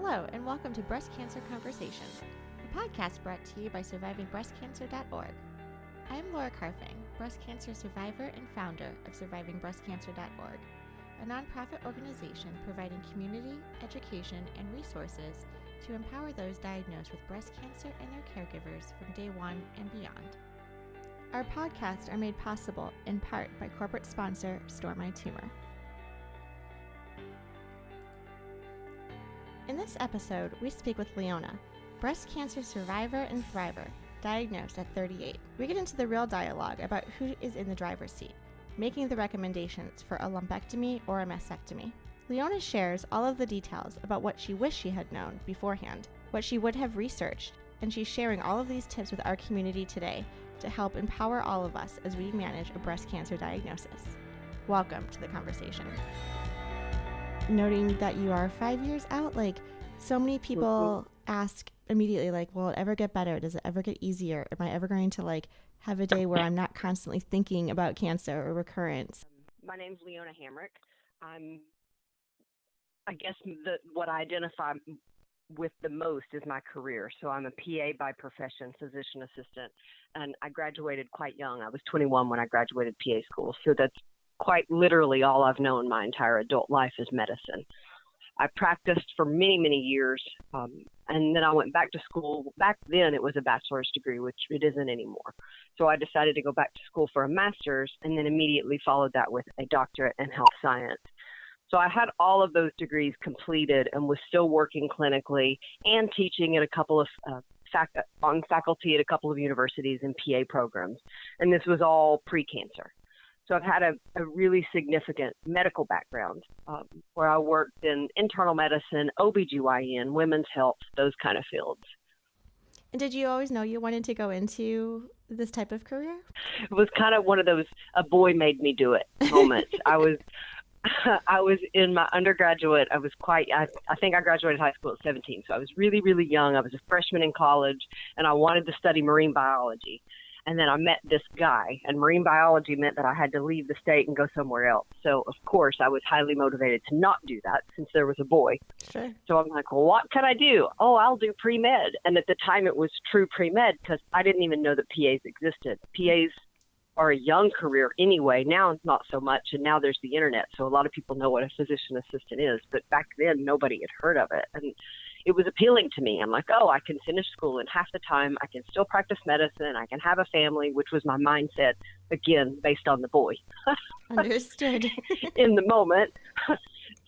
Hello, and welcome to Breast Cancer Conversations, a podcast brought to you by SurvivingBreastCancer.org. I am Laura Carfing, breast cancer survivor and founder of SurvivingBreastCancer.org, a nonprofit organization providing community, education, and resources to empower those diagnosed with breast cancer and their caregivers from day one and beyond. Our podcasts are made possible in part by corporate sponsor Store My Tumor. In this episode, we speak with Leona, breast cancer survivor and thriver, diagnosed at 38. We get into the real dialogue about who is in the driver's seat, making the recommendations for a lumpectomy or a mastectomy. Leona shares all of the details about what she wished she had known beforehand, what she would have researched, and she's sharing all of these tips with our community today to help empower all of us as we manage a breast cancer diagnosis. Welcome to the conversation. Noting that you are 5 years out, so many people ask immediately, will it ever get better? Does it ever get easier? Am I ever going to have a day where I'm not constantly thinking about cancer or recurrence? My name's Leona Hamrick. I guess what I identify with the most is my career. So I'm a PA by profession, physician assistant, and I graduated quite young. I was 21 when I graduated PA school. So that's quite literally all I've known my entire adult life is medicine. I practiced for many, many years, and then I went back to school. Back then, it was a bachelor's degree, which it isn't anymore. So I decided to go back to school for a master's, and then immediately followed that with a doctorate in health science. So I had all of those degrees completed and was still working clinically and teaching at a couple of on faculty at a couple of universities and PA programs. And this was all pre-cancer. So I've had a really significant medical background where I worked in internal medicine, OBGYN, women's health, those kind of fields. And did you always know you wanted to go into this type of career? It was kind of one of those a boy made me do it moments. I was in my undergraduate. I think I graduated high school at 17. So I was really, really young. I was a freshman in college and I wanted to study marine biology. And then I met this guy, and marine biology meant that I had to leave the state and go somewhere else. So, of course, I was highly motivated to not do that since there was a boy. Sure. So I'm like, well, what can I do? Oh, I'll do pre-med. And at the time it was true pre-med because I didn't even know that PAs existed. PAs are a young career anyway. Now it's not so much, and now there's the internet. So a lot of people know what a physician assistant is. But back then, nobody had heard of it. And it was appealing to me. I'm like, oh, I can finish school in half the time. I can still practice medicine. I can have a family, which was my mindset, again, based on the boy. Understood. In the moment.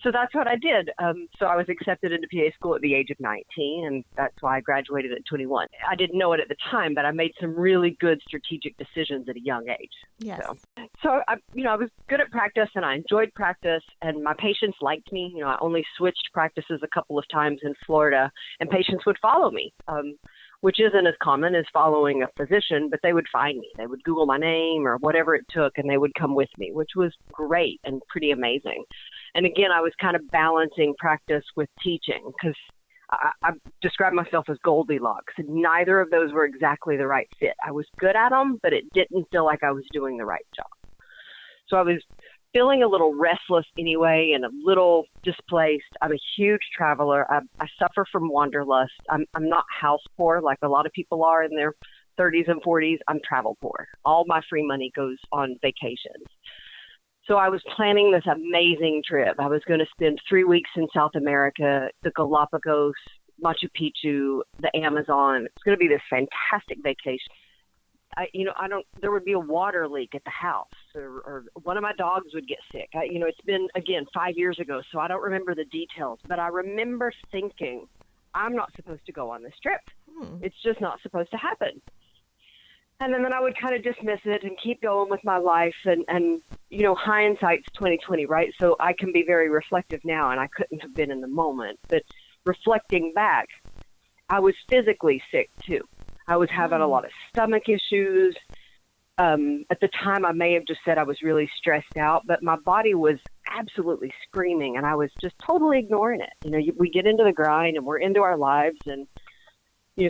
So that's what I did. So I was accepted into PA school at the age of 19, and that's why I graduated at 21. I didn't know it at the time, but I made some really good strategic decisions at a young age. Yes. So I was good at practice, and I enjoyed practice, and my patients liked me. I only switched practices a couple of times in Florida, and patients would follow me, which isn't as common as following a physician, but they would find me. They would Google my name or whatever it took, and they would come with me, which was great and pretty amazing. And again, I was kind of balancing practice with teaching because I describe myself as Goldilocks. And neither of those were exactly the right fit. I was good at them, but it didn't feel like I was doing the right job. So I was feeling a little restless anyway and a little displaced. I'm a huge traveler. I suffer from wanderlust. I'm not house poor like a lot of people are in their 30s and 40s. I'm travel poor. All my free money goes on vacations. So I was planning this amazing trip. I was going to spend 3 weeks in South America, the Galapagos, Machu Picchu, the Amazon. It's going to be this fantastic vacation. There would be a water leak at the house or one of my dogs would get sick. It's been, again, 5 years ago, so I don't remember the details, but I remember thinking, I'm not supposed to go on this trip. It's just not supposed to happen. And then I would kind of dismiss it and keep going with my life. And hindsight's 20/20, right? So I can be very reflective now, and I couldn't have been in the moment. But reflecting back, I was physically sick too. I was having a lot of stomach issues. At the time, I may have just said I was really stressed out, but my body was absolutely screaming, and I was just totally ignoring it. We get into the grind, and we're into our lives, and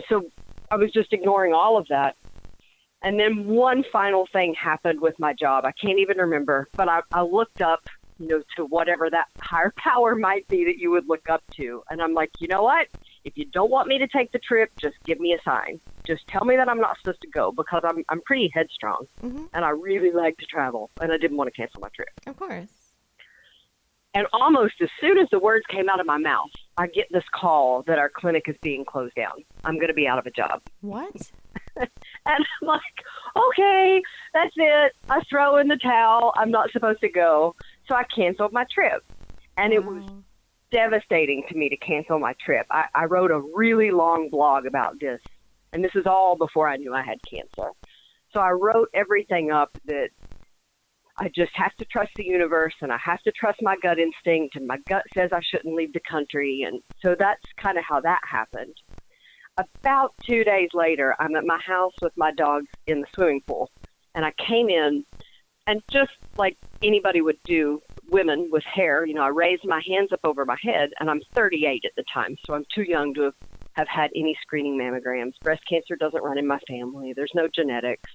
so I was just ignoring all of that. And then one final thing happened with my job. I can't even remember, but I looked up to whatever that higher power might be that you would look up to. And I'm like, you know what? If you don't want me to take the trip, just give me a sign. Just tell me that I'm not supposed to go, because I'm pretty headstrong, and I really like to travel, and I didn't want to cancel my trip. Of course. And almost as soon as the words came out of my mouth, I get this call that our clinic is being closed down. I'm going to be out of a job. What? And I'm like, okay, that's it. I throw in the towel. I'm not supposed to go. So I canceled my trip. And it was devastating to me to cancel my trip. I wrote a really long blog about this. And this is all before I knew I had cancer. So I wrote everything up that I just have to trust the universe, and I have to trust my gut instinct, and my gut says I shouldn't leave the country. And so that's kind of how that happened. About 2 days later, I'm at my house with my dogs in the swimming pool, and I came in, and just like anybody would do, women with hair, I raised my hands up over my head, and I'm 38 at the time, so I'm too young to have had any screening mammograms. Breast cancer doesn't run in my family. There's no genetics.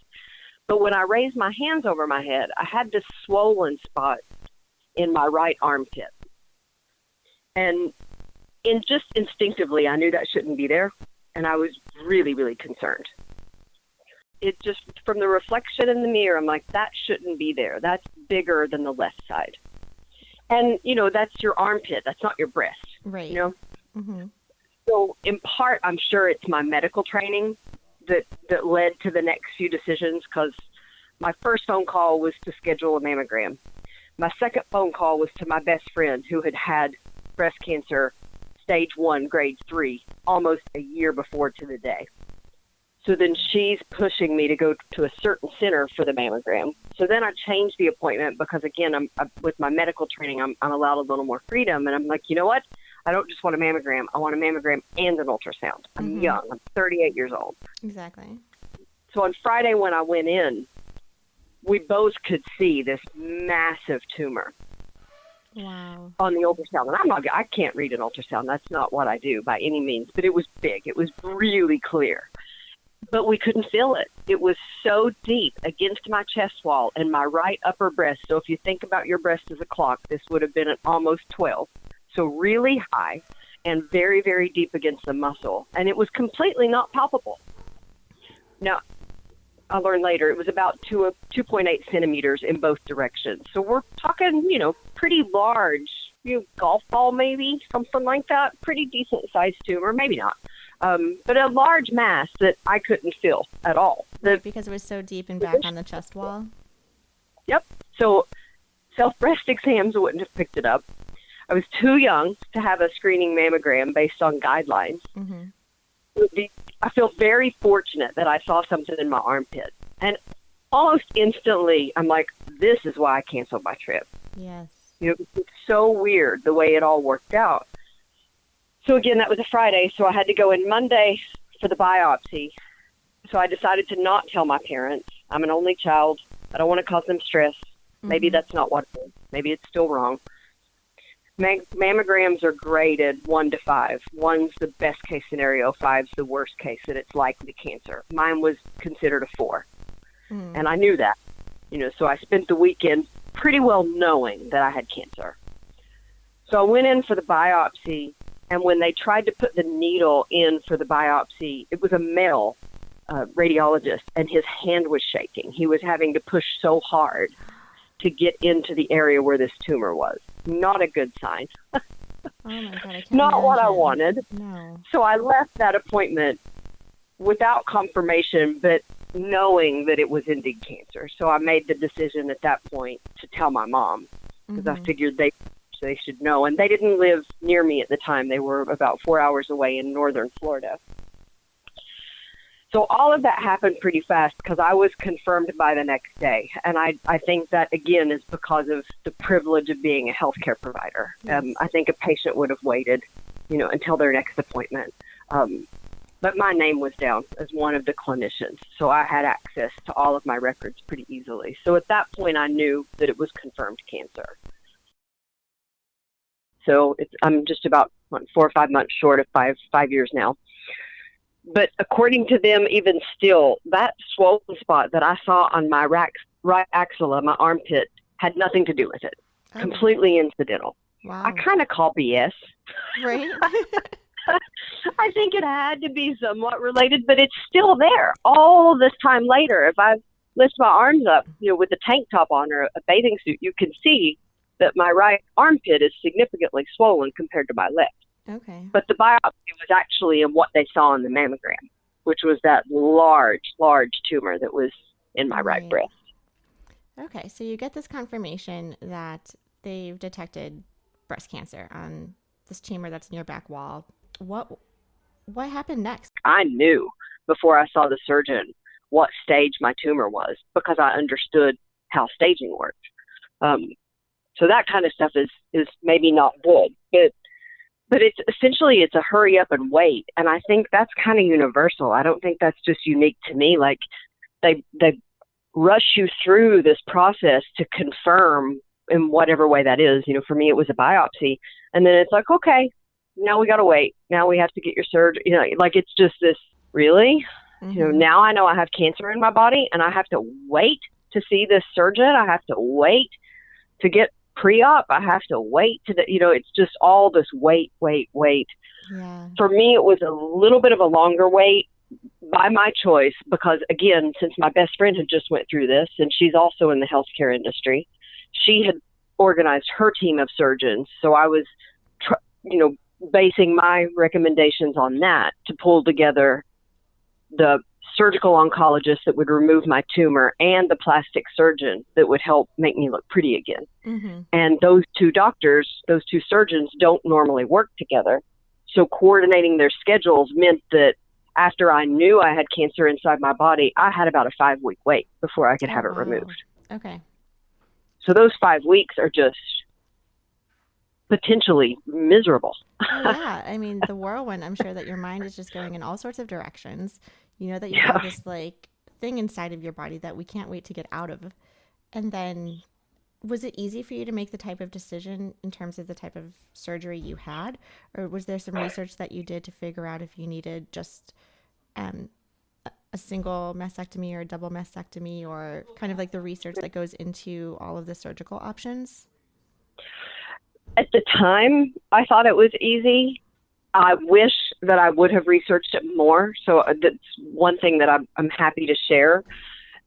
But when I raised my hands over my head, I had this swollen spot in my right armpit. And just instinctively, I knew that shouldn't be there. And I was really, really concerned. It just, from the reflection in the mirror, I'm like, that shouldn't be there. That's bigger than the left side. And, that's your armpit. That's not your breast. Right. So in part, I'm sure it's my medical training that led to the next few decisions, because my first phone call was to schedule a mammogram. My second phone call was to my best friend who had had breast cancer, stage 1, grade 3, almost a year before to the day. So then she's pushing me to go to a certain center for the mammogram. So then I changed the appointment because, again, I'm with my medical training, I'm allowed a little more freedom. And I'm like, you know what? I don't just want a mammogram. I want a mammogram and an ultrasound. I'm young. I'm 38 years old. Exactly. So on Friday when I went in, we both could see this massive tumor. Wow. On the ultrasound. And I can't read an ultrasound. That's not what I do by any means. But it was big. It was really clear. But we couldn't feel it. It was so deep against my chest wall and my right upper breast. So if you think about your breast as a clock, this would have been at almost 12. So really high and very, very deep against the muscle. And it was completely not palpable. Now, I learned later it was about 2.8 centimeters in both directions. So we're talking, pretty large, golf ball maybe, something like that. Pretty decent sized tumor, maybe not. But a large mass that I couldn't feel at all. Because it was so deep and back on the chest wall? Yep. So self-breast exams wouldn't have picked it up. I was too young to have a screening mammogram based on guidelines. I feel very fortunate that I saw something in my armpit. And almost instantly, I'm like, this is why I canceled my trip. Yes. It's so weird the way it all worked out. So again, that was a Friday, so I had to go in Monday for the biopsy. So I decided to not tell my parents. I'm an only child. I don't want to cause them stress. Maybe that's not what it is. Maybe it's still wrong. Mammograms are graded 1 to 5. 1's the best case scenario, 5's the worst case, that it's likely cancer. Mine was considered a 4. And I knew that. So I spent the weekend pretty well knowing that I had cancer. So I went in for the biopsy, and when they tried to put the needle in for the biopsy, it was a male radiologist, and his hand was shaking. He was having to push so hard to get into the area where this tumor was. Not a good sign. Oh my God, I can't Not imagine. what I wanted. No. So I left that appointment without confirmation, but knowing that it was indeed cancer. So I made the decision at that point to tell my mom, because I figured they should know. And they didn't live near me at the time. They were about 4 hours away in northern Florida. So all of that happened pretty fast because I was confirmed by the next day. And I think that, again, is because of the privilege of being a healthcare provider. Yes. I think a patient would have waited, until their next appointment. But my name was down as one of the clinicians, so I had access to all of my records pretty easily. So at that point, I knew that it was confirmed cancer. So I'm just about 4 or 5 months short of five years now. But according to them, even still, that swollen spot that I saw on my right axilla, my armpit, had nothing to do with it. Oh, completely incidental. I wow. kind of call BS. Right? I think it had to be somewhat related, but it's still there all this time later. If I lift my arms up, with a tank top on or a bathing suit, you can see that my right armpit is significantly swollen compared to my left. Okay. But the biopsy was actually in what they saw in the mammogram, which was that large, large tumor that was in my right Right. breast. Okay. So you get this confirmation that they've detected breast cancer on this tumor that's in your back wall. What what happened next? I knew before I saw the surgeon what stage my tumor was because I understood how staging worked. Um, so that kind of stuff is maybe not good, but it's essentially it's a hurry up and wait, and I think that's kind of universal. I don't think that's just unique to me. Like they rush you through this process to confirm in whatever way that is. For me, it was a biopsy, and then it's like, okay, now we got to wait. Now we have to get your surgery. Like it's just this really. Mm-hmm. Now I know I have cancer in my body, and I have to wait to see this surgeon. I have to wait to get pre-op. I have to wait it's just all this wait, wait, wait. Yeah. For me, it was a little bit of a longer wait by my choice because, again, since my best friend had just went through this, and she's also in the healthcare industry, she had organized her team of surgeons. So I was, basing my recommendations on that to pull together the surgical oncologist that would remove my tumor and the plastic surgeon that would help make me look pretty again. Mm-hmm. And those two surgeons don't normally work together. So coordinating their schedules meant that after I knew I had cancer inside my body, I had about a 5-week wait before I could Oh, have it wow. removed. Okay. So those 5 weeks are just potentially miserable. Oh, yeah. I mean, the whirlwind, I'm sure that your mind is just going in all sorts of directions. You know that you Yeah. have this like thing inside of your body that we can't wait to get out of. And then was it easy for you to make the type of decision in terms of the type of surgery you had? Or was there some research that you did to figure out if you needed just um, a single mastectomy or a double mastectomy, or kind of like the research that goes into all of the surgical options? At the time, I thought it was easy. I wish that I would have researched it more. So that's one thing that I'm happy to share.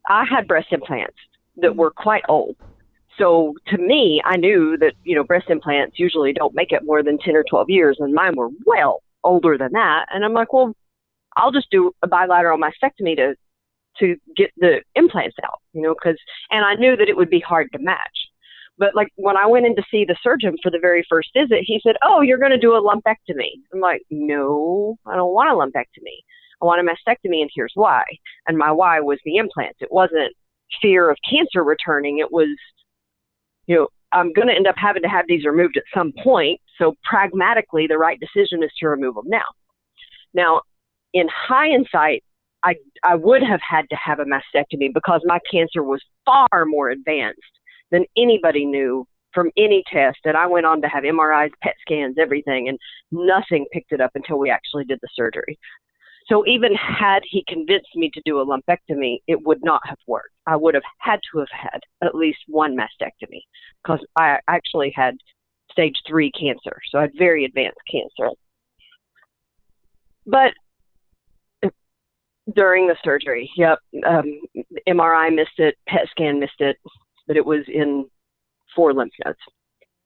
I had breast implants that were quite old. So to me, I knew that, breast implants usually don't make it more than 10 or 12 years, and mine were well older than that. And I'm like, well, I'll just do a bilateral mastectomy to get the implants out, and I knew that it would be hard to match. But like when I went in to see the surgeon for the very first visit, he said, "Oh, you're going to do a lumpectomy." I'm like, "No, I don't want a lumpectomy. I want a mastectomy, and here's why." And my why was the implants. It wasn't fear of cancer returning. It was, I'm going to end up having to have these removed at some point. So pragmatically, the right decision is to remove them now. Now, in hindsight, I would have had to have a mastectomy because my cancer was far more advanced than anybody knew from any test. And I went on to have MRIs, PET scans, everything, and nothing picked it up until we actually did the surgery. So even had he convinced me to do a lumpectomy, it would not have worked. I would have had to have had at least one mastectomy because I actually had stage 3 cancer. So I had very advanced cancer. But during the surgery, MRI missed it, PET scan missed it, but it was in 4 lymph nodes.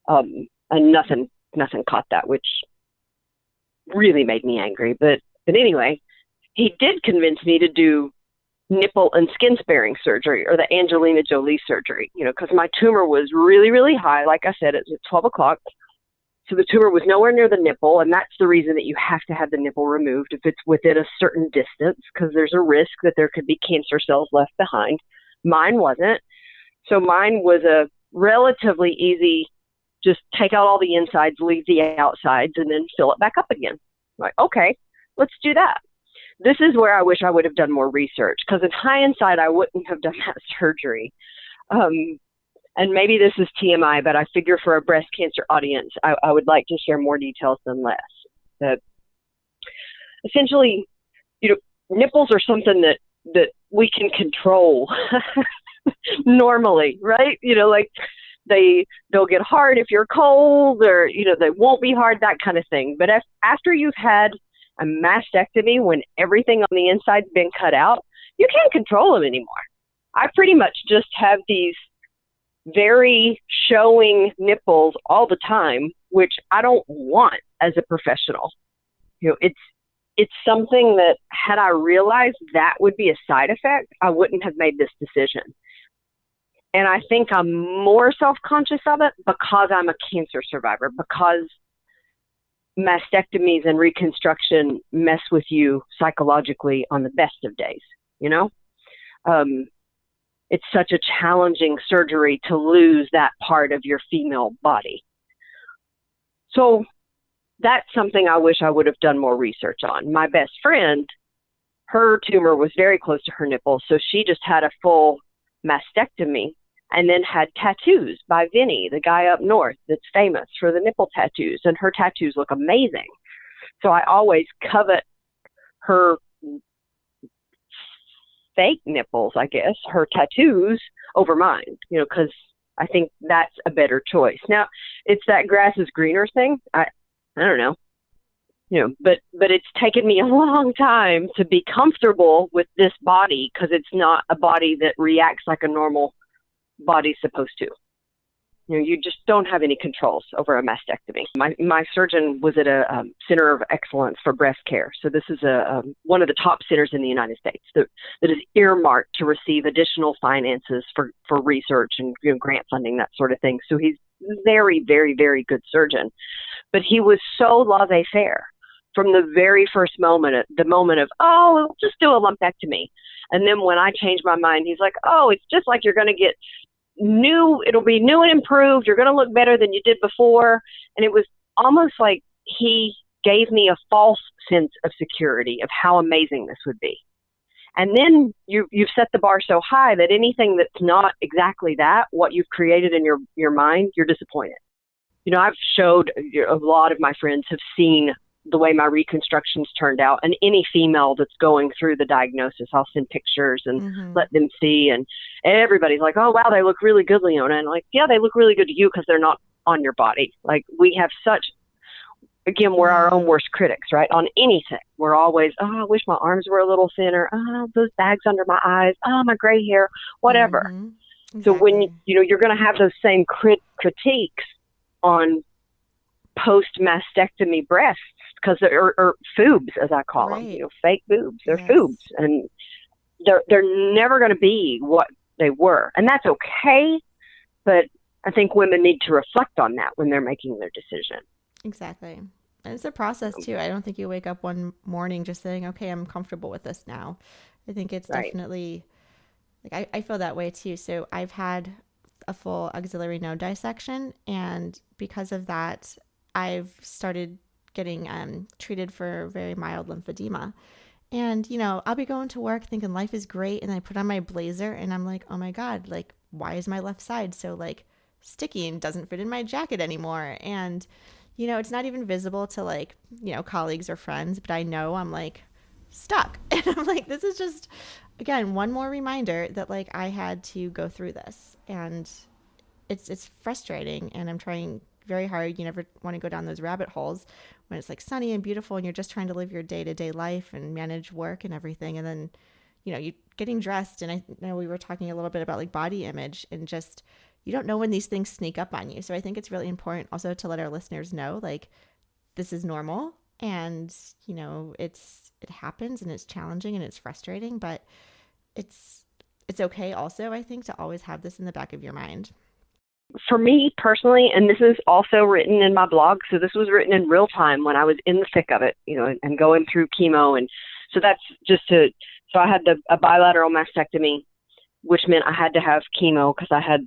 And nothing caught that, which really made me angry. But anyway, he did convince me to do nipple and skin sparing surgery, or the Angelina Jolie surgery, because my tumor was really, really high. Like I said, it's at 12 o'clock. So the tumor was nowhere near the nipple, and that's the reason that you have to have the nipple removed if it's within a certain distance, because there's a risk that there could be cancer cells left behind. Mine wasn't. So mine was a relatively easy, just take out all the insides, leave the outsides, and then fill it back up again. I'm like, okay, let's do that. This is where I wish I would have done more research, because in hindsight, I wouldn't have done that surgery. And maybe this is TMI, but I figure for a breast cancer audience, I would like to share more details than less. That essentially, nipples are something that we can control normally, right? Like they'll get hard if you're cold, or they won't be hard, that kind of thing. But after you've had a mastectomy, when everything on the inside's been cut out, you can't control them anymore. I pretty much just have these very showing nipples all the time, which I don't want as a professional. It's something that, had I realized that would be a side effect, I wouldn't have made this decision. And I think I'm more self-conscious of it because I'm a cancer survivor, because mastectomies and reconstruction mess with you psychologically on the best of days, It's such a challenging surgery to lose that part of your female body. So that's something I wish I would have done more research on. My best friend, her tumor was very close to her nipple, so she just had a full mastectomy and then had tattoos by Vinny, the guy up north that's famous for the nipple tattoos, and her tattoos look amazing. So I always covet her fake nipples, I guess, her tattoos, over mine, because I think that's a better choice. Now, it's that grass is greener thing. I don't know, but it's taken me a long time to be comfortable with this body, because it's not a body that reacts like a normal body's supposed to. You just don't have any controls over a mastectomy. My surgeon was at a center of excellence for breast care. So this is one of the top centers in the United States that is earmarked to receive additional finances for research and grant funding, that sort of thing. So he's very, very, very good surgeon. But he was so laissez-faire from the very first moment, the moment of, oh, just do a lumpectomy. And then when I changed my mind, he's like, oh, it's just like you're going to get it'll be new and improved. You're going to look better than you did before. And it was almost like he gave me a false sense of security of how amazing this would be. And then you've set the bar so high that anything that's not exactly that, what you've created in your mind, you're disappointed. I've showed, a lot of my friends have seen the way my reconstructions turned out, and any female that's going through the diagnosis, I'll send pictures and let them see. And everybody's like, oh, wow, they look really good, Leona. And like, yeah, they look really good to you because they're not on your body. Like, we have again, we're our own worst critics, right? On anything. We're always, oh, I wish my arms were a little thinner. Oh, those bags under my eyes. Oh, my gray hair, whatever. Exactly. So when, you're going to have those same critiques on post-mastectomy breasts, because or boobs, as I call them, fake boobs. They're boobs, and they're never going to be what they were, and that's okay. But I think women need to reflect on that when they're making their decision. Exactly, and it's a process too. I don't think you wake up one morning just saying, "Okay, I'm comfortable with this now." I think it's definitely like I feel that way too. So I've had a full axillary node dissection, and because of that, I've started getting treated for very mild lymphedema. And, I'll be going to work thinking life is great. And I put on my blazer and I'm like, oh my God, like, why is my left side so like sticky and doesn't fit in my jacket anymore? And, it's not even visible to like, colleagues or friends, but I know I'm like stuck. And I'm like, this is just, again, one more reminder that like I had to go through this, and it's frustrating, and I'm trying very hard. You never want to go down those rabbit holes when it's like sunny and beautiful and you're just trying to live your day-to-day life and manage work and everything. And then, you getting dressed. And I know we were talking a little bit about like body image, and just, you don't know when these things sneak up on you. So I think it's really important also to let our listeners know, like, this is normal, and, it happens, and it's challenging and it's frustrating, but it's okay also, I think, to always have this in the back of your mind. For me personally, and this is also written in my blog, so this was written in real time when I was in the thick of it, and going through chemo. And so that's so I had a bilateral mastectomy, which meant I had to have chemo because I had,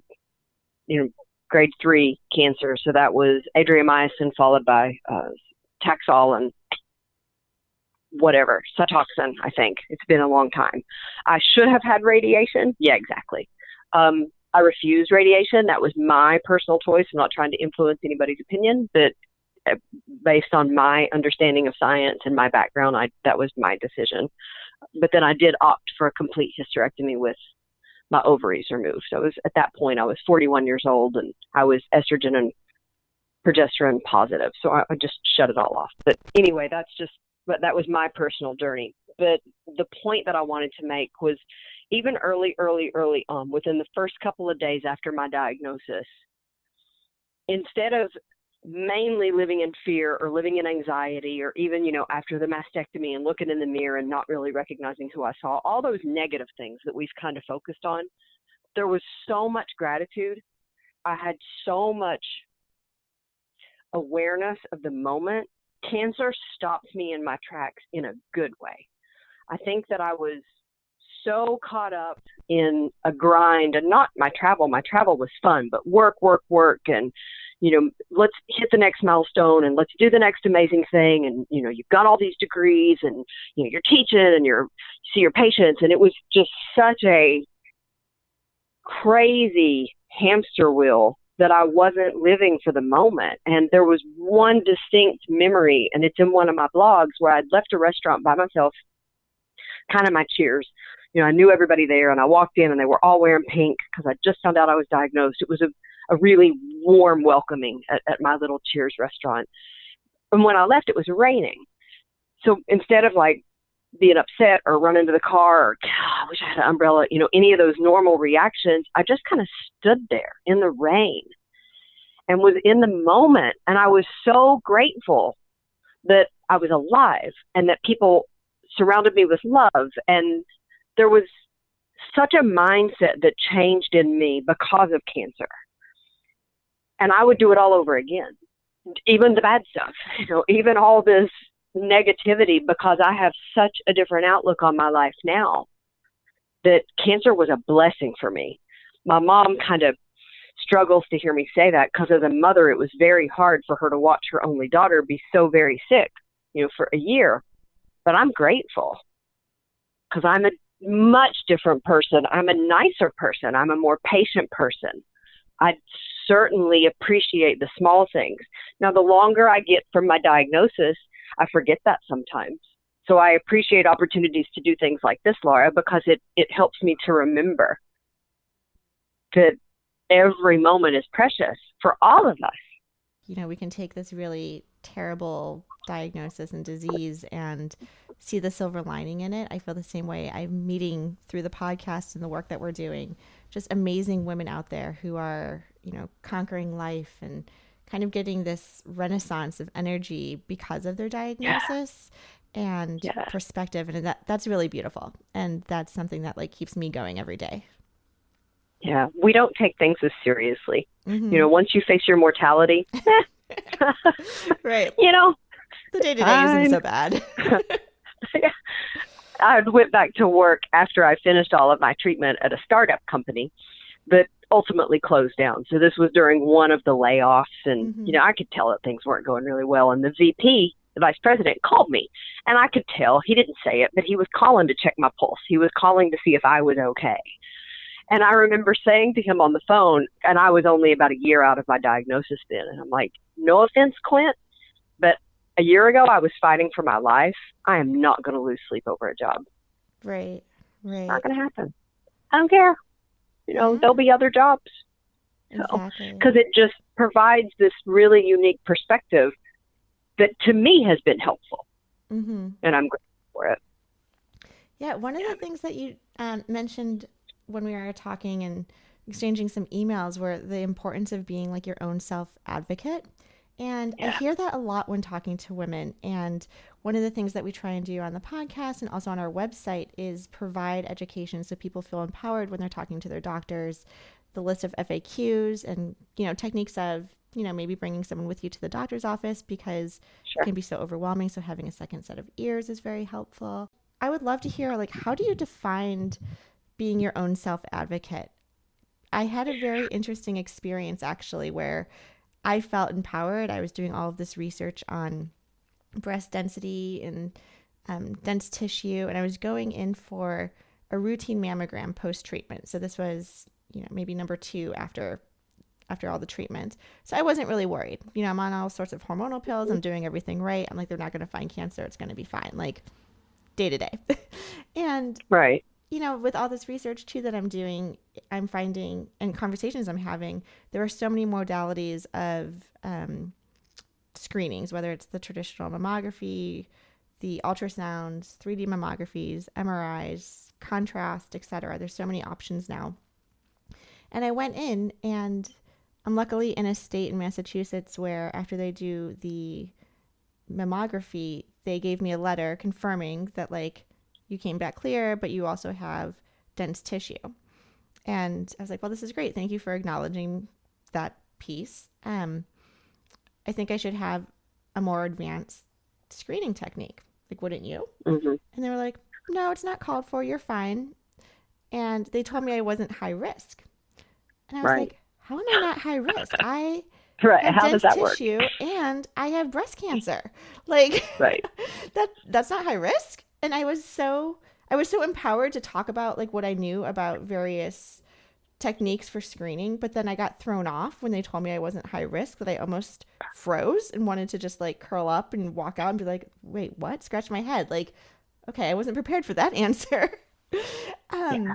grade 3 cancer. So that was adriamycin followed by Taxol and whatever, Cytoxan, I think. It's been a long time. I should have had radiation. Yeah, exactly. I refused radiation. That was my personal choice. I'm not trying to influence anybody's opinion, but based on my understanding of science and my background, that was my decision. But then I did opt for a complete hysterectomy with my ovaries removed. So at that point, I was 41 years old and I was estrogen and progesterone positive. So I just shut it all off. But anyway, but that was my personal journey. But the point that I wanted to make was even early on, within the first couple of days after my diagnosis, instead of mainly living in fear or living in anxiety, or even, after the mastectomy and looking in the mirror and not really recognizing who I saw, all those negative things that we've kind of focused on, there was so much gratitude. I had so much awareness of the moment. Cancer stopped me in my tracks in a good way. I think that I was so caught up in a grind, and not my travel. My travel was fun, but work, and, let's hit the next milestone and let's do the next amazing thing. And, you've got all these degrees and, you're teaching and you see your patients. And it was just such a crazy hamster wheel that I wasn't living for the moment. And there was one distinct memory, and it's in one of my blogs, where I'd left a restaurant by myself, kind of my cheers. I knew everybody there, and I walked in and they were all wearing pink because I just found out I was diagnosed. It was a really warm welcoming at my little Cheers restaurant. And when I left, it was raining. So instead of like being upset or running to the car or, God, I wish I had an umbrella, any of those normal reactions, I just kind of stood there in the rain and was in the moment. And I was so grateful that I was alive and that people surrounded me with love. And there was such a mindset that changed in me because of cancer. And I would do it all over again, even the bad stuff, even all this negativity, because I have such a different outlook on my life now, that cancer was a blessing for me. My mom kind of struggles to hear me say that, because as a mother, it was very hard for her to watch her only daughter be so very sick, for a year. But I'm grateful, because I'm a much different person. I'm a nicer person. I'm a more patient person. I certainly appreciate the small things. Now, the longer I get from my diagnosis, I forget that sometimes. So I appreciate opportunities to do things like this, Laura, because it helps me to remember that every moment is precious for all of us. We can take this really terrible diagnosis and disease and see the silver lining in it. I feel the same way. I'm meeting through the podcast and the work that we're doing, just amazing women out there who are, conquering life and kind of getting this renaissance of energy because of their diagnosis and perspective. And that's really beautiful. And that's something that keeps me going every day. Yeah. We don't take things as seriously. Mm-hmm. Once you face your mortality, right. The day-to-day isn't so bad. I went back to work after I finished all of my treatment at a startup company that ultimately closed down. So this was during one of the layoffs, and I could tell that things weren't going really well. And the VP, the vice president, called me, and I could tell, he didn't say it, but he was calling to check my pulse. He was calling to see if I was okay. And I remember saying to him on the phone, and I was only about a year out of my diagnosis then, and I'm like, no offense, Clint, but a year ago I was fighting for my life. I am not going to lose sleep over a job. Right. It's not going to happen. I don't care. There'll be other jobs. Exactly. Because it just provides this really unique perspective that to me has been helpful. Mm-hmm. And I'm grateful for it. Yeah. One of the things that you mentioned when we were talking and exchanging some emails were the importance of being your own self-advocate. And I hear that a lot when talking to women. And one of the things that we try and do on the podcast and also on our website is provide education so people feel empowered when they're talking to their doctors, the list of FAQs and, techniques of, maybe bringing someone with you to the doctor's office because it can be so overwhelming. So having a second set of ears is very helpful. I would love to hear, how do you define being your own self-advocate? I had a very interesting experience actually where I felt empowered. I was doing all of this research on breast density and dense tissue, and I was going in for a routine mammogram post-treatment. So this was, maybe number 2 after all the treatment. So I wasn't really worried. I'm on all sorts of hormonal pills. I'm doing everything right. I'm they're not going to find cancer. It's going to be fine, day to day. And right. with all this research too that I'm doing, I'm finding and conversations I'm having, there are so many modalities of screenings, whether it's the traditional mammography, the ultrasounds, 3D mammographies, MRIs, contrast, etc. There's so many options now. And I went in, and I'm luckily in a state in Massachusetts where after they do the mammography, they gave me a letter confirming that, like, you came back clear, but you also have dense tissue. And I was like, well, this is great. Thank you for acknowledging that piece. I think I should have a more advanced screening technique. Like, wouldn't you? Mm-hmm. And they were like, no, it's not called for. You're fine. And they told me I wasn't high risk. And I was Right. like, how am I not high risk? I Right. have How dense does that work? tissue and I have breast cancer. Like, Right. that's not high risk. And I was so empowered to talk about, like, what I knew about various techniques for screening, but then I got thrown off when they told me I wasn't high risk, that I almost froze and wanted to just, like, curl up and walk out and be like, wait, what? Scratch my head. Like, okay, I wasn't prepared for that answer. Yeah.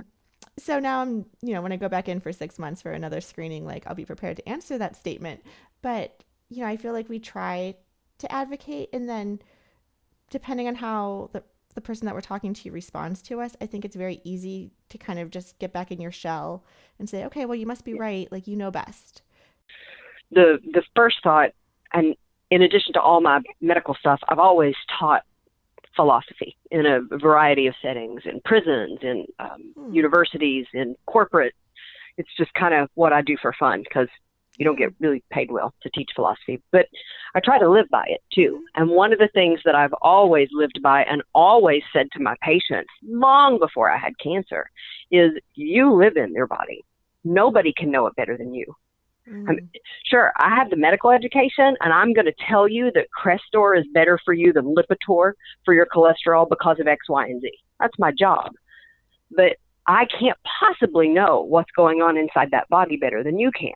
So now I'm, when I go back in for 6 months for another screening, like, I'll be prepared to answer that statement. But, I feel like we try to advocate, and then depending on how the person that we're talking to responds to us, I think it's very easy to kind of just get back in your shell and say, okay, well, you must be right. Like, you know best. The first thought, and in addition to all my medical stuff, I've always taught philosophy in a variety of settings, in prisons, in universities, in corporate. It's just kind of what I do for fun, because you don't get really paid well to teach philosophy. But I try to live by it too. And one of the things that I've always lived by and always said to my patients long before I had cancer is, you live in your body. Nobody can know it better than you. I mean, sure, I have the medical education, and I'm going to tell you that Crestor is better for you than Lipitor for your cholesterol because of X, Y, and Z. That's my job. But I can't possibly know what's going on inside that body better than you can.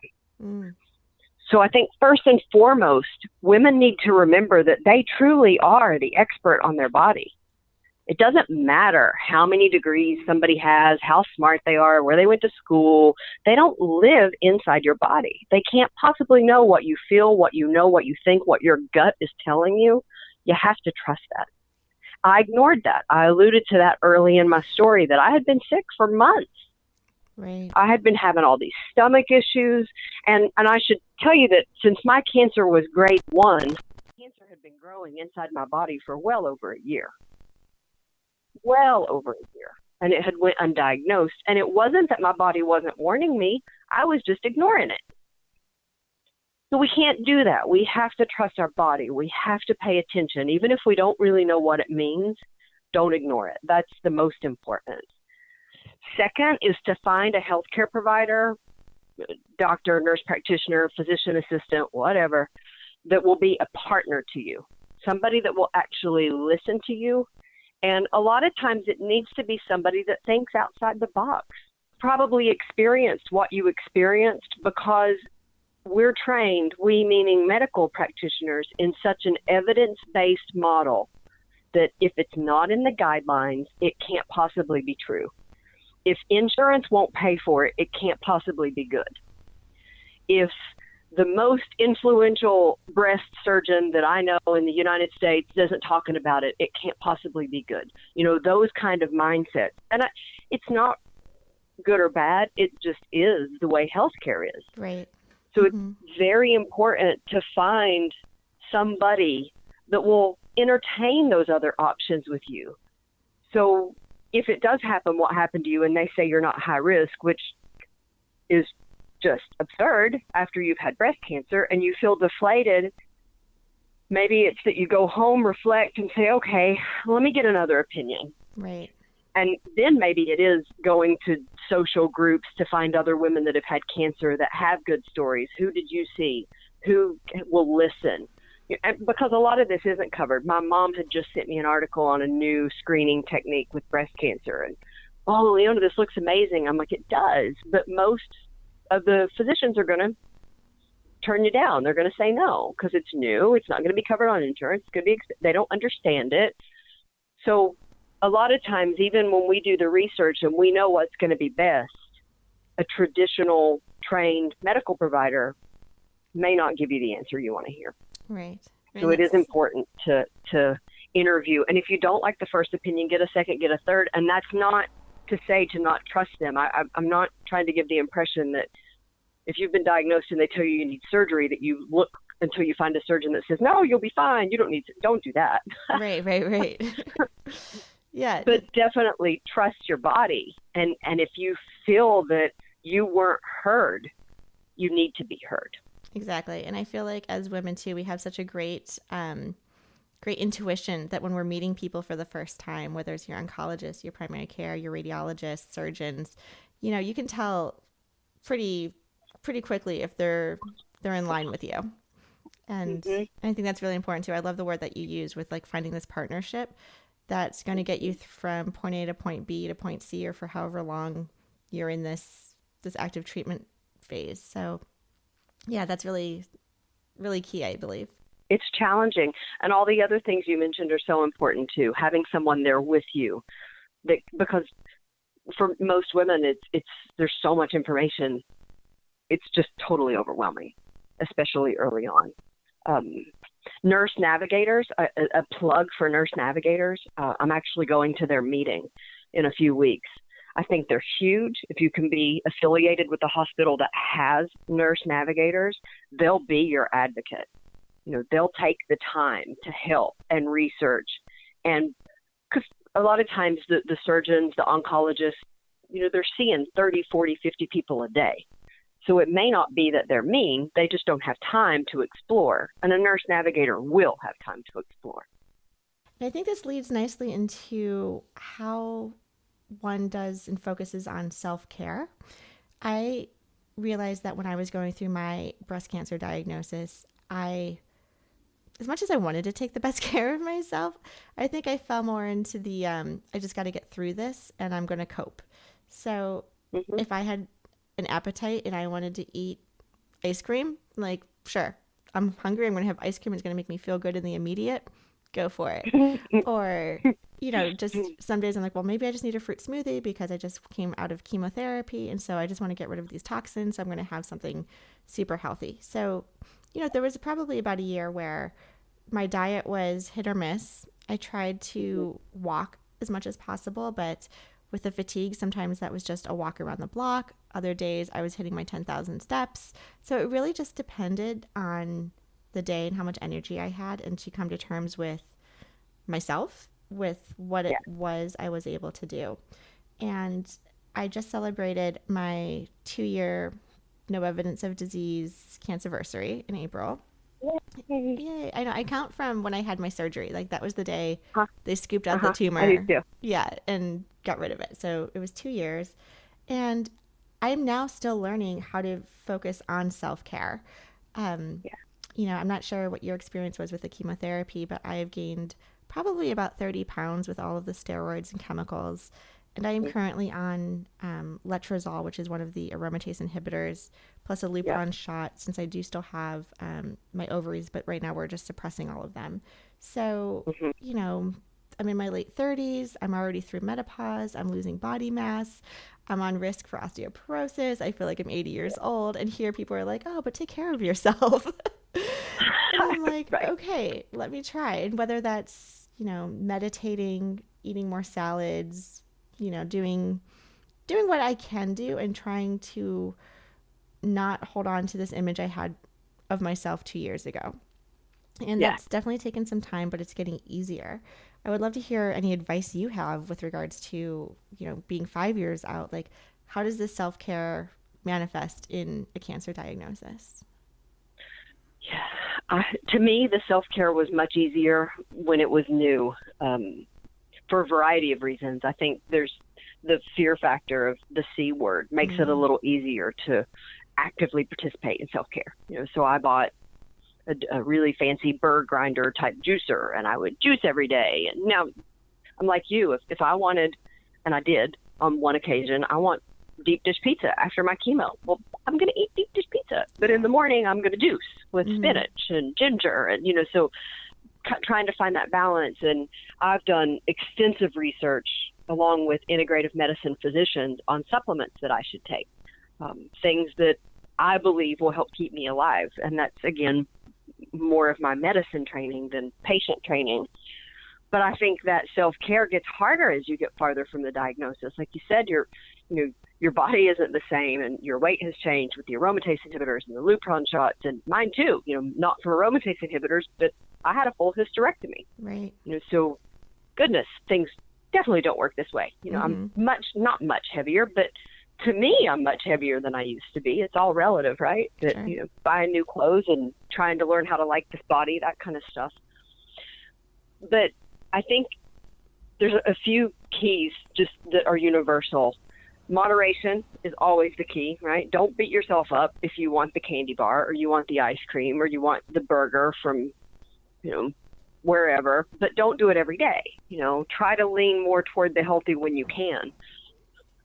So I think first and foremost, women need to remember that they truly are the expert on their body. It doesn't matter how many degrees somebody has, how smart they are, where they went to school. They don't live inside your body. They can't possibly know what you feel, what you know, what you think, what your gut is telling you. You have to trust that. I ignored that. I alluded to that early in my story, that I had been sick for months. Right. I had been having all these stomach issues. And I should tell you that since my cancer was grade 1, cancer had been growing inside my body for well over a year. And it had went undiagnosed. And it wasn't that my body wasn't warning me. I was just ignoring it. So we can't do that. We have to trust our body. We have to pay attention. Even if we don't really know what it means, don't ignore it. That's the most important. Second is to find a healthcare provider, doctor, nurse practitioner, physician assistant, whatever, that will be a partner to you. Somebody that will actually listen to you. And a lot of times it needs to be somebody that thinks outside the box, probably experienced what you experienced, because we're trained, we meaning medical practitioners, in such an evidence-based model that if it's not in the guidelines, it can't possibly be true. If insurance won't pay for it, it can't possibly be good. If the most influential breast surgeon that I know in the United States isn't talking about it, it can't possibly be good. Those kind of mindsets. And it's not good or bad. It just is the way healthcare is. Right. So it's very important to find somebody that will entertain those other options with you. So if it does happen, what happened to you, and they say you're not high risk, which is just absurd after you've had breast cancer and you feel deflated, maybe it's that you go home, reflect, and say, okay, let me get another opinion. Right. And then maybe it is going to social groups to find other women that have had cancer that have good stories. Who did you see? Who will listen? Because a lot of this isn't covered. My mom had just sent me an article on a new screening technique with breast cancer. And, oh, Leona, this looks amazing. I'm like, it does. But most of the physicians are going to turn you down. They're going to say no because it's new. It's not going to be covered on insurance. It's going to be they don't understand it. So a lot of times, even when we do the research and we know what's going to be best, a traditional trained medical provider may not give you the answer you want to hear. Right. So it is important to interview. And if you don't like the first opinion, get a second, get a third. And that's not to say to not trust them. I'm not trying to give the impression that if you've been diagnosed and they tell you need surgery, that you look until you find a surgeon that says, no, you'll be fine. You don't need to. Don't do that. Right. Yeah. But definitely trust your body. And if you feel that you weren't heard, you need to be heard. Exactly. And I feel like as women too, we have such a great intuition that when we're meeting people for the first time, whether it's your oncologist, your primary care, your radiologist, surgeons, you can tell pretty quickly if they're in line with you. And I think that's really important too. I love the word that you use with like finding this partnership that's going to get you from point A to point B to point C, or for however long you're in this active treatment phase. So yeah, that's really, really key, I believe. It's challenging. And all the other things you mentioned are so important too. Having someone there with you, because for most women, it's there's so much information. It's just totally overwhelming, especially early on. Nurse navigators, a plug for nurse navigators. I'm actually going to their meeting in a few weeks. I think they're huge. If you can be affiliated with a hospital that has nurse navigators, they'll be your advocate. They'll take the time to help and research. And because a lot of times the surgeons, the oncologists, they're seeing 30, 40, 50 people a day. So it may not be that they're mean, they just don't have time to explore. And a nurse navigator will have time to explore. I think this leads nicely into how one does and focuses on self-care. I realized that when I was going through my breast cancer diagnosis, as much as I wanted to take the best care of myself, I think I fell more into the, I just got to get through this and I'm going to cope. So if I had an appetite and I wanted to eat ice cream, like, sure, I'm hungry, I'm going to have ice cream, it's going to make me feel good in the immediate, go for it. Or, just some days I'm like, well, maybe I just need a fruit smoothie because I just came out of chemotherapy. And so I just want to get rid of these toxins. So I'm going to have something super healthy. So, there was probably about a year where my diet was hit or miss. I tried to walk as much as possible, but with the fatigue, sometimes that was just a walk around the block. Other days I was hitting my 10,000 steps. So it really just depended on the day and how much energy I had, and to come to terms with myself, with what it was I was able to do. And I just celebrated my 2-year no evidence of disease cancerversary in April. Yay. I know. I count from when I had my surgery. Like, that was the day they scooped out the tumor. I do too. Yeah, and got rid of it. So it was 2 years. And I am now still learning how to focus on self-care. I'm not sure what your experience was with the chemotherapy, but I have gained probably about 30 pounds with all of the steroids and chemicals. And I am currently on letrozole, which is one of the aromatase inhibitors, plus a Lupron shot, since I do still have my ovaries, but right now we're just suppressing all of them. So, I'm in my late 30s. I'm already through menopause. I'm losing body mass. I'm on risk for osteoporosis. I feel like I'm 80 years old. And here people are like, oh, but take care of yourself. And I'm like, okay, let me try. And whether that's, meditating, eating more salads, doing what I can do and trying to not hold on to this image I had of myself 2 years ago. And that's definitely taken some time, but it's getting easier. I would love to hear any advice you have with regards to, being 5 years out. Like, how does this self-care manifest in a cancer diagnosis? Yeah. To me, the self-care was much easier when it was new, for a variety of reasons. I think there's the fear factor of the C word makes it a little easier to actively participate in self-care. So I bought a really fancy burr grinder type juicer, and I would juice every day. And now I'm like you, if I wanted, and I did on one occasion, I want deep dish pizza after my chemo. Well, I'm going to eat deep dish pizza, but in the morning I'm going to juice with spinach and ginger. And, so trying to find that balance. And I've done extensive research along with integrative medicine physicians on supplements that I should take, things that I believe will help keep me alive. And that's, again, more of my medicine training than patient training. But I think that self-care gets harder as you get farther from the diagnosis. Like you said, your body isn't the same, and your weight has changed with the aromatase inhibitors and the Lupron shots, and mine too. Not from aromatase inhibitors, but I had a full hysterectomy. Right. So goodness, things definitely don't work this way. Mm-hmm. I'm not much heavier, but to me, I'm much heavier than I used to be. It's all relative, right? That, Sure. buying new clothes and trying to learn how to like this body, that kind of stuff. But I think there's a few keys just that are universal. Moderation is always the key, right? Don't beat yourself up if you want the candy bar or you want the ice cream or you want the burger from, wherever, but don't do it every day. Try to lean more toward the healthy when you can.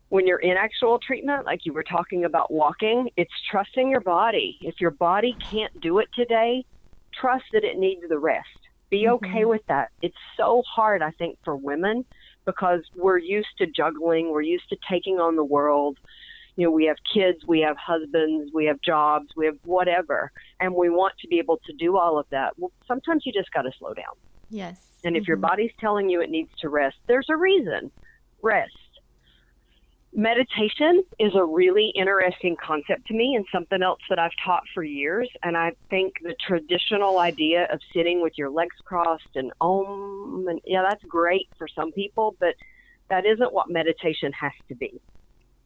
When you're in actual treatment, like you were talking about walking, it's trusting your body. If your body can't do it today, trust that it needs the rest. Be okay with that. It's so hard, I think, for women because we're used to juggling. We're used to taking on the world. We have kids, we have husbands, we have jobs, we have whatever, and we want to be able to do all of that. Well, sometimes you just got to slow down. Yes. And if your body's telling you it needs to rest, there's a reason. Rest. Meditation is a really interesting concept to me and something else that I've taught for years. And I think the traditional idea of sitting with your legs crossed and and that's great for some people, but that isn't what meditation has to be.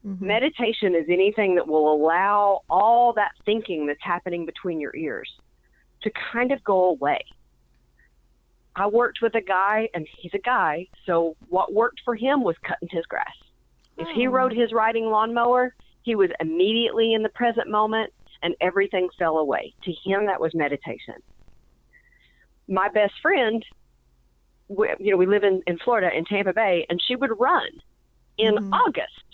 Mm-hmm. Meditation is anything that will allow all that thinking that's happening between your ears to kind of go away. I worked with a guy, and he's a guy, so what worked for him was cutting his grass. If he rode his riding lawnmower, he was immediately in the present moment, and everything fell away. To him, that was meditation. My best friend, we live in Florida, in Tampa Bay, and she would run in August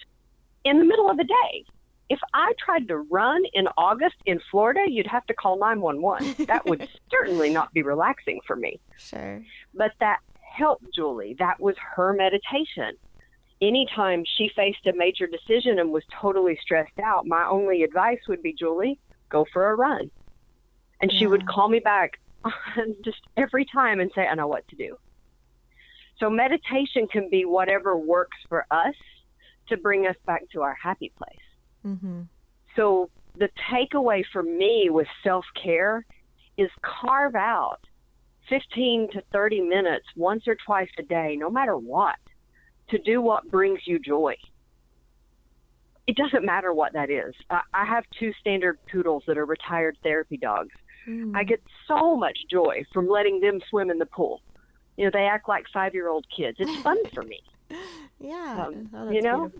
in the middle of the day. If I tried to run in August in Florida, you'd have to call 911. That would certainly not be relaxing for me. Sure. But that helped Julie. That was her meditation. Anytime she faced a major decision and was totally stressed out, my only advice would be, Julie, go for a run. And she would call me back just every time and say, I know what to do. So meditation can be whatever works for us to bring us back to our happy place. Mm-hmm. So the takeaway for me with self-care is carve out 15 to 30 minutes once or twice a day, no matter what, to do what brings you joy. It doesn't matter what that is. I have 2 standard poodles that are retired therapy dogs. I get so much joy from letting them swim in the pool. They act like 5-year-old kids. It's fun for me. Yeah. Beautiful.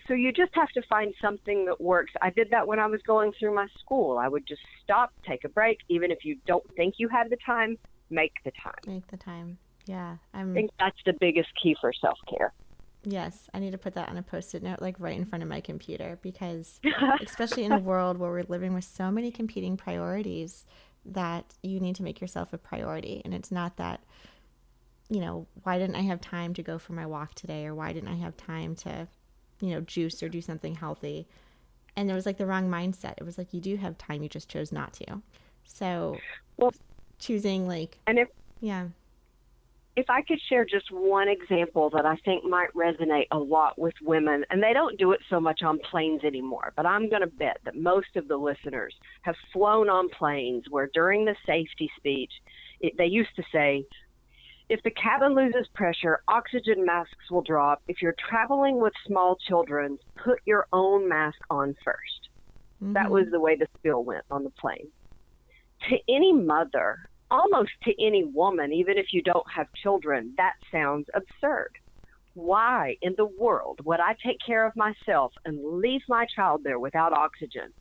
So you just have to find something that works. I did that when I was going through my school. I would just stop, take a break. Even if you don't think you have the time, make the time. Make the time. Yeah. I think that's the biggest key for self-care. Yes, I need to put that on a Post-it note, like right in front of my computer, because especially in a world where we're living with so many competing priorities, that you need to make yourself a priority. And it's not that, why didn't I have time to go for my walk today? Or why didn't I have time to, juice or do something healthy? And it was like the wrong mindset. It was like, you do have time, you just chose not to. So choosing if I could share just one example that I think might resonate a lot with women, and they don't do it so much on planes anymore, but I'm going to bet that most of the listeners have flown on planes where during the safety speech, they used to say, if the cabin loses pressure, oxygen masks will drop. If you're traveling with small children, put your own mask on first. Mm-hmm. That was the way the spiel went on the plane. To any mother, almost to any woman, even if you don't have children, that sounds absurd. Why in the world would I take care of myself and leave my child there without oxygen?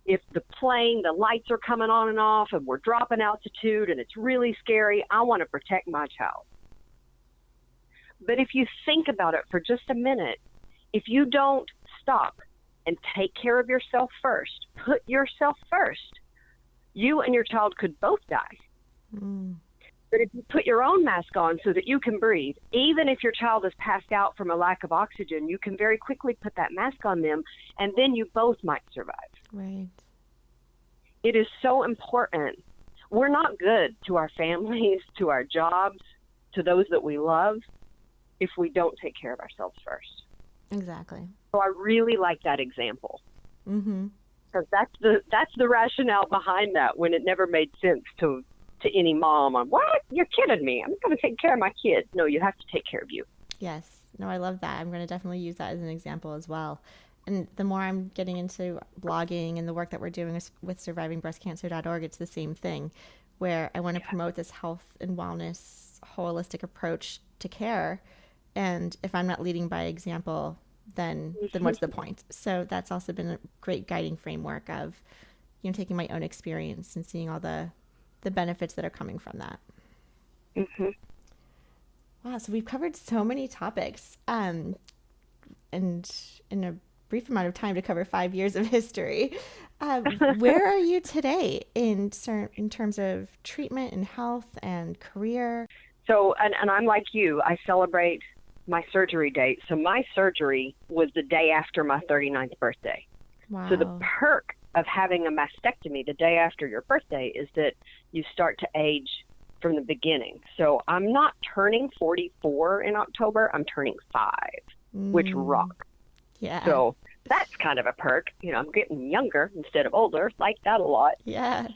If the plane, the lights are coming on and off and we're dropping altitude and it's really scary, I want to protect my child. But if you think about it for just a minute, if you don't stop and take care of yourself first, put yourself first, you and your child could both die. But if you put your own mask on so that you can breathe, even if your child is passed out from a lack of oxygen, you can very quickly put that mask on them, and then you both might survive. Right. It is so important. We're not good to our families, to our jobs, to those that we love, if we don't take care of ourselves first. Exactly. So I really like that example. Mm-hmm. Because that's the rationale behind that, when it never made sense to any mom. What? You're kidding me. I'm going to take care of my kids. No, you have to take care of you. Yes. No, I love that. I'm going to definitely use that as an example as well. And the more I'm getting into blogging and the work that we're doing with survivingbreastcancer.org, it's the same thing, where I want to promote this health and wellness holistic approach to care. And if I'm not leading by example, then what's the point? So that's also been a great guiding framework of, taking my own experience and seeing all the benefits that are coming from that. Mm-hmm. Wow, so we've covered so many topics, and in a brief amount of time to cover 5 years of history. Where are you today in terms of treatment and health and career? So, and I'm like you, I celebrate my surgery date. So my surgery was the day after my 39th birthday. Wow. So the perk of having a mastectomy the day after your birthday is that you start to age from the beginning. So I'm not turning 44 in October, I'm turning 5, which rocks. Yeah. So that's kind of a perk. I'm getting younger instead of older. Like that a lot. Yeah.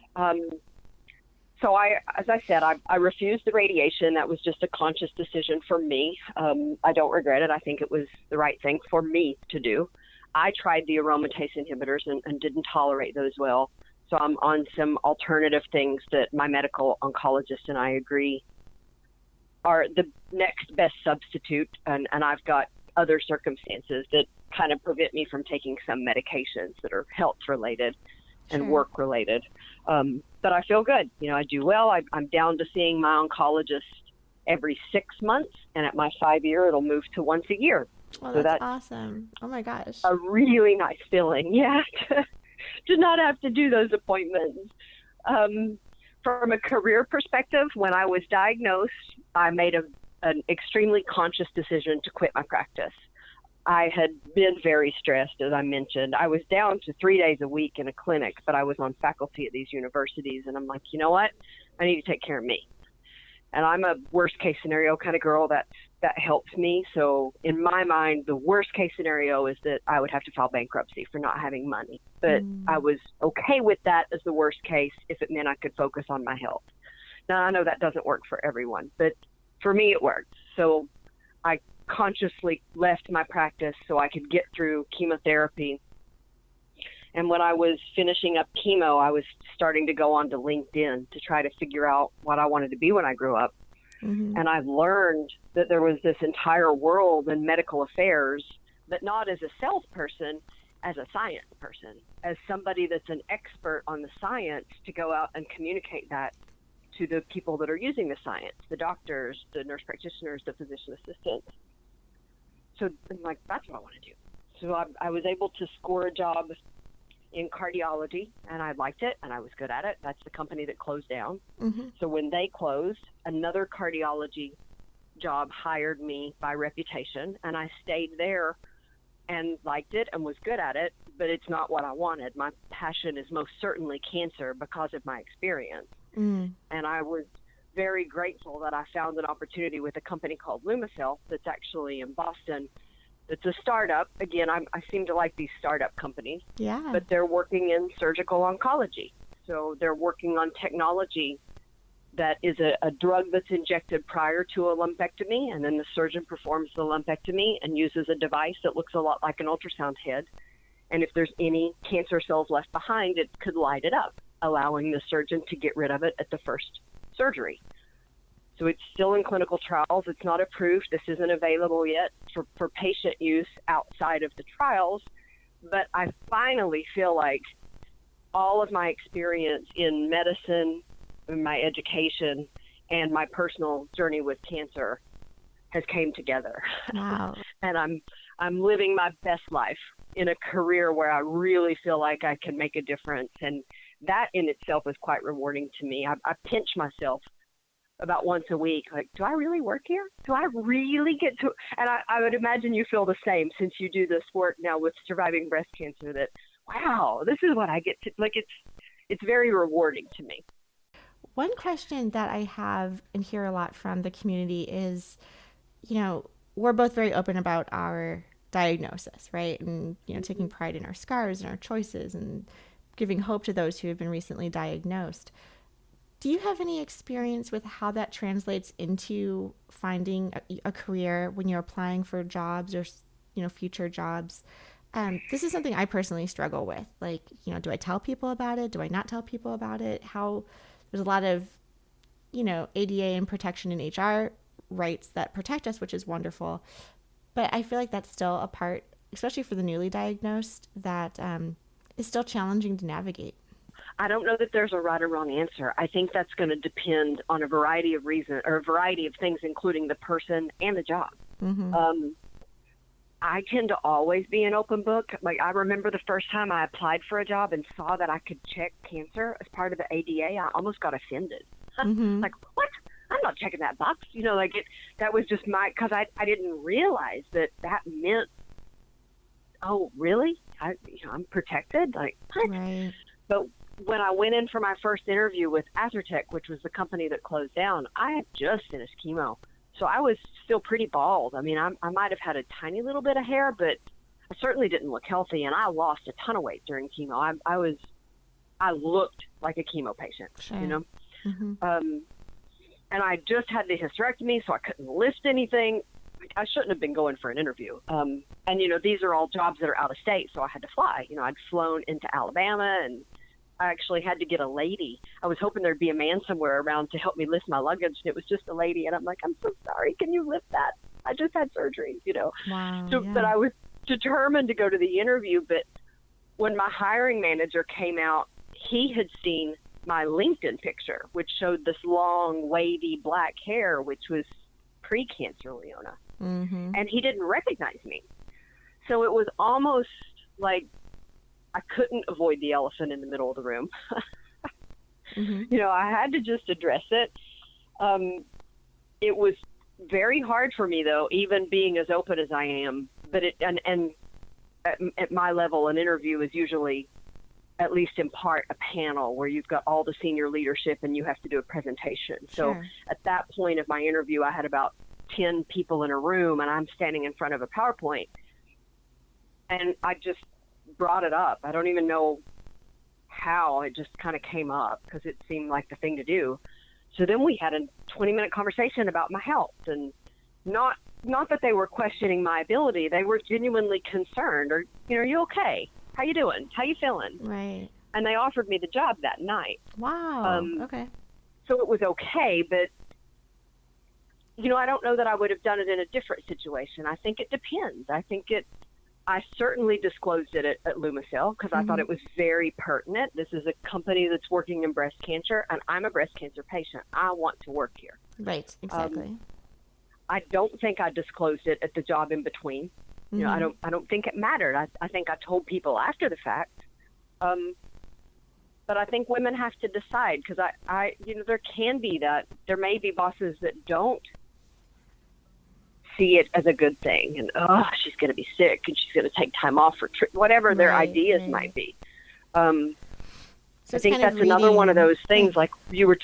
So as I said, I refused the radiation. That was just a conscious decision for me. I don't regret it. I think it was the right thing for me to do. I tried the aromatase inhibitors and didn't tolerate those well. So I'm on some alternative things that my medical oncologist and I agree are the next best substitute. And I've got other circumstances that kind of prevent me from taking some medications that are health related and work related. But I feel good. I do well. I'm down to seeing my oncologist every 6 months. And at my 5-year, it'll move to once a year. Well, so that's awesome. Oh my gosh. A really nice feeling. Yeah. To not have to do those appointments. From a career perspective, when I was diagnosed, I made an extremely conscious decision to quit my practice. I had been very stressed, as I mentioned. I was down to 3 days a week in a clinic, but I was on faculty at these universities, and I'm like, you know what? I need to take care of me. And I'm a worst case scenario kind of girl that helps me. So in my mind, the worst case scenario is that I would have to file bankruptcy for not having money. But I was okay with that as the worst case if it meant I could focus on my health. Now, I know that doesn't work for everyone, but for me, it worked. So I consciously left my practice so I could get through chemotherapy. And when I was finishing up chemo, I was starting to go onto LinkedIn to try to figure out what I wanted to be when I grew up. Mm-hmm. And I've learned that there was this entire world in medical affairs, but not as a salesperson, as a science person, as somebody that's an expert on the science, to go out and communicate that to the people that are using the science, the doctors, the nurse practitioners, the physician assistants. So I'm like, that's what I want to do. So I was able to score a job in cardiology, and I liked it, and I was good at it. That's the company that closed down. Mm-hmm. So when they closed, another cardiology job hired me by reputation, and I stayed there and liked it and was good at it, but it's not what I wanted. My passion is most certainly cancer because of my experience. Mm. And I was very grateful that I found an opportunity with a company called Lumicell that's actually in Boston. It's a startup. Again, I seem to like these startup companies. Yeah. But they're working in surgical oncology. So they're working on technology that is a drug that's injected prior to a lumpectomy, and then the surgeon performs the lumpectomy and uses a device that looks a lot like an ultrasound head. And if there's any cancer cells left behind, it could light it up, allowing the surgeon to get rid of it at the first surgery. So it's still in clinical trials. It's not approved. This isn't available yet for patient use outside of the trials. But I finally feel like all of my experience in medicine, my education, and my personal journey with cancer has came together. Wow. And I'm living my best life in a career where I really feel like I can make a difference. And that in itself is quite rewarding to me. I pinch myself about once a week, like, do I really work here? Do I really get to? And I would imagine you feel the same since you do this work now with surviving breast cancer, that, wow, this is what I get to, like, it's very rewarding to me. One question that I have and hear a lot from the community is, you know, we're both very open about our diagnosis, right? And, you know, taking pride in our scars and our choices and giving hope to those who have been recently diagnosed. Do you have any experience with how that translates into finding a career when you're applying for jobs or, you know, future jobs? This is something I personally struggle with. Like, you know, do I tell people about it? Do I not tell people about it? How there's a lot of, you know, ADA and protection in HR rights that protect us, which is wonderful. But I feel like that's still a part, especially for the newly diagnosed, that is still challenging to navigate. I don't know that there's a right or wrong answer. I think that's going to depend on a variety of reasons, or a variety of things, including the person and the job. Mm-hmm. I tend to always be an open book. Like, I remember the first time I applied for a job and saw that I could check cancer as part of the ADA, I almost got offended. Mm-hmm. Like, what? I'm not checking that box. You know, like, that was just because I didn't realize that meant, oh, really? I'm protected? Like, what? Right. But when I went in for my first interview with Athertech, which was the company that closed down, I had just finished chemo. So I was still pretty bald. I mean, I might have had a tiny little bit of hair, but I certainly didn't look healthy, and I lost a ton of weight during chemo. I looked like a chemo patient, Sure. you know? Mm-hmm. And I just had the hysterectomy, so I couldn't lift anything. I shouldn't have been going for an interview. And, you know, these are all jobs that are out of state, so I had to fly. You know, I'd flown into Alabama, and I actually had to get a lady. I was hoping there'd be a man somewhere around to help me lift my luggage, and it was just a lady. And I'm like, I'm so sorry. Can you lift that? I just had surgery, you know. Wow. So, yeah. But I was determined to go to the interview. But when my hiring manager came out, he had seen my LinkedIn picture, which showed this long, wavy black hair, which was pre-cancer Leona. Mm-hmm. And he didn't recognize me. So it was almost like I couldn't avoid the elephant in the middle of the room. Mm-hmm. You know, I had to just address it. It was very hard for me, though, even being as open as I am. But at my level, an interview is usually, at least in part, a panel where you've got all the senior leadership and you have to do a presentation. Sure. So at that point of my interview, I had about 10 people in a room, and I'm standing in front of a PowerPoint. And I just brought it up. I don't even know how. It just kind of came up because it seemed like the thing to do. So then we had a 20-minute conversation about my health, and not that they were questioning my ability. They were genuinely concerned. Or, you know, are you okay? How you doing? How you feeling? Right. And they offered me the job that night. Wow. Okay. So it was okay, but, you know, I don't know that I would have done it in a different situation. I think it depends. I certainly disclosed it at Lumicell because I thought it was very pertinent. This is a company that's working in breast cancer, and I'm a breast cancer patient. I want to work here. Right. Exactly. I don't think I disclosed it at the job in between. You know, I don't think it mattered. I think I told people after the fact. But I think women have to decide because you know, there may be bosses that don't see it as a good thing, and she's going to be sick and she's going to take time off for whatever their ideas might be. So I think that's another one of those things. Like you were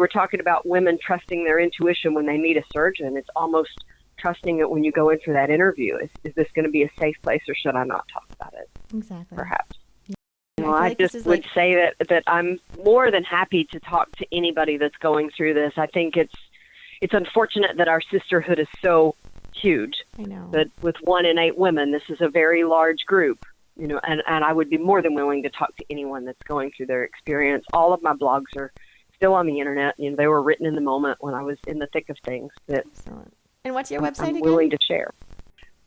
talking about women trusting their intuition when they meet a surgeon. It's almost trusting it when you go in for that interview. Is this going to be a safe place, or should I not talk about it? Exactly. Perhaps. Yeah. You know, I just would say that I'm more than happy to talk to anybody that's going through this. I think it's unfortunate that our sisterhood is so huge. I know. But with 1 in 8 women, this is a very large group. You know, and I would be more than willing to talk to anyone that's going through their experience. All of my blogs are still on the internet. You know, they were written in the moment when I was in the thick of things. Excellent. And what's your website again? I'm willing to share.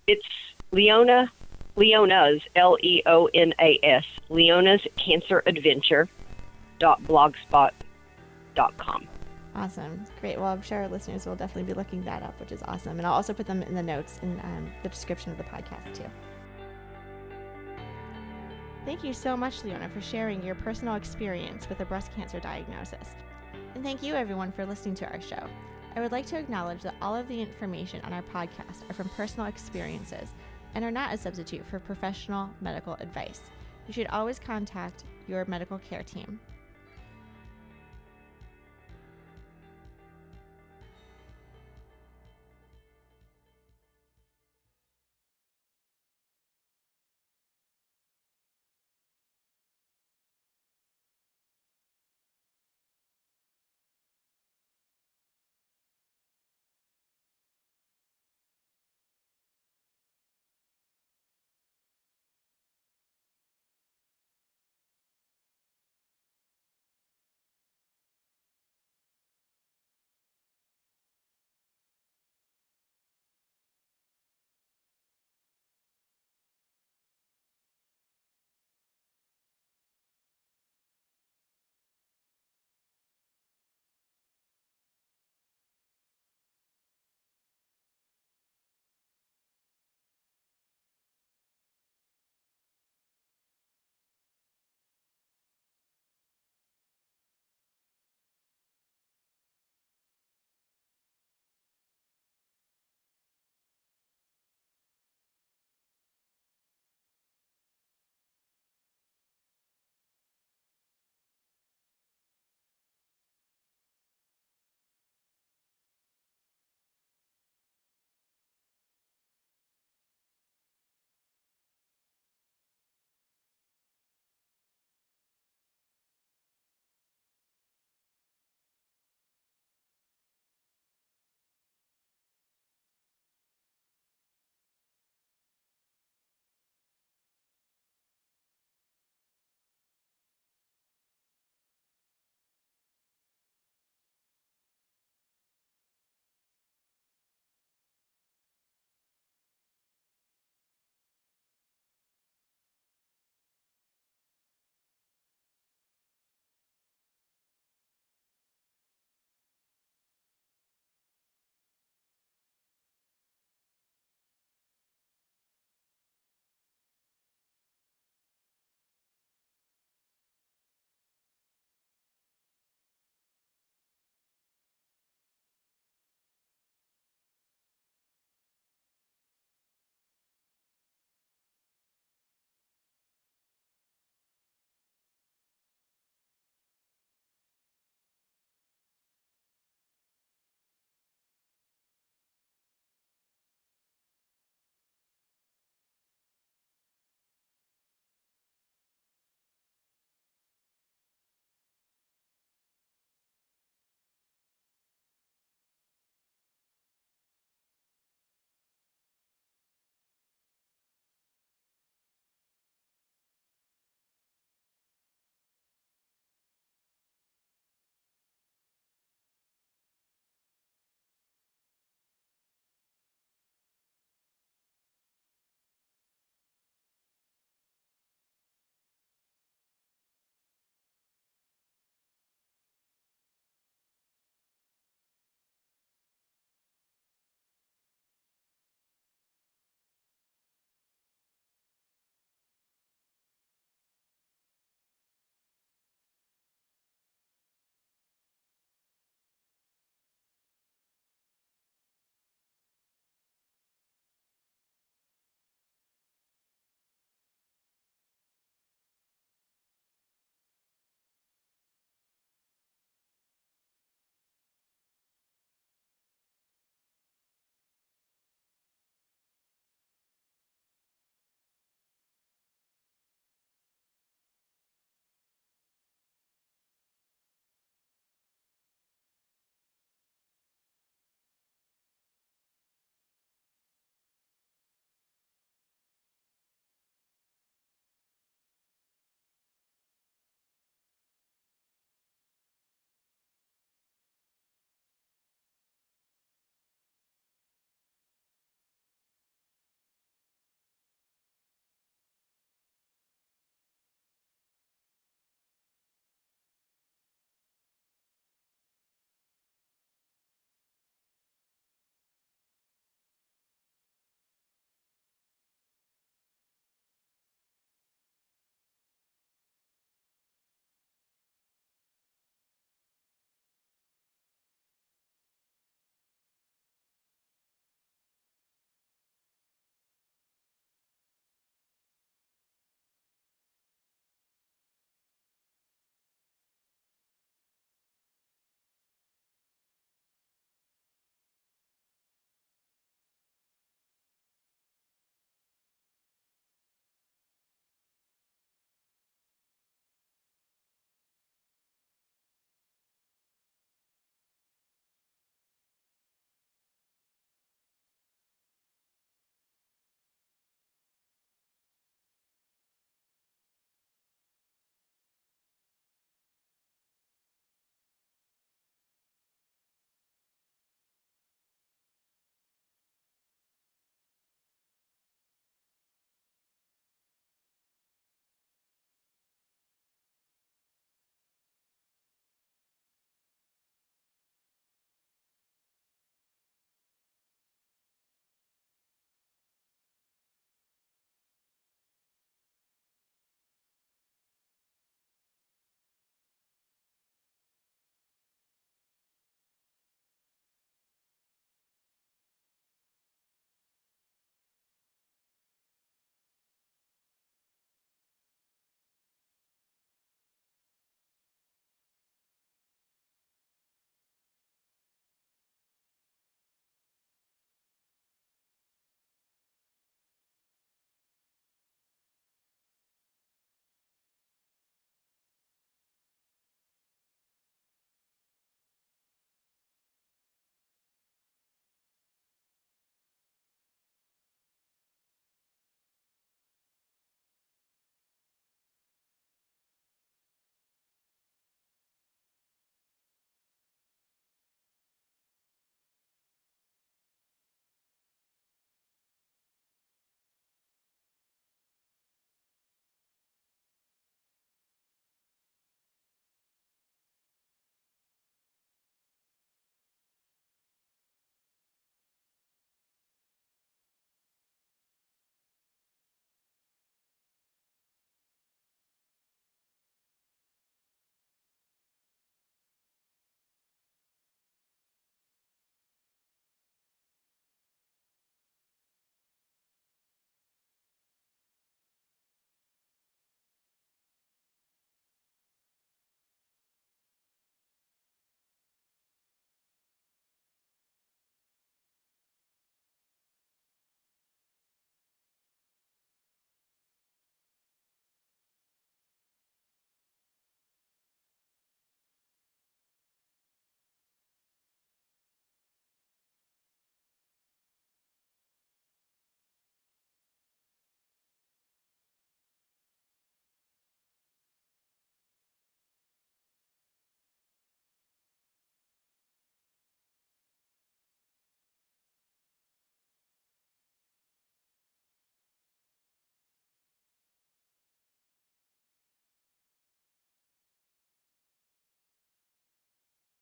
It's Leona's, Leonas, Leona's Cancer Adventure .blogspot.com. Awesome. Great. Well, I'm sure our listeners will definitely be looking that up, which is awesome. And I'll also put them in the notes in the description of the podcast too. Thank you so much, Leona, for sharing your personal experience with a breast cancer diagnosis. And thank you, everyone, for listening to our show. I would like to acknowledge that all of the information on our podcast are from personal experiences and are not a substitute for professional medical advice. You should always contact your medical care team.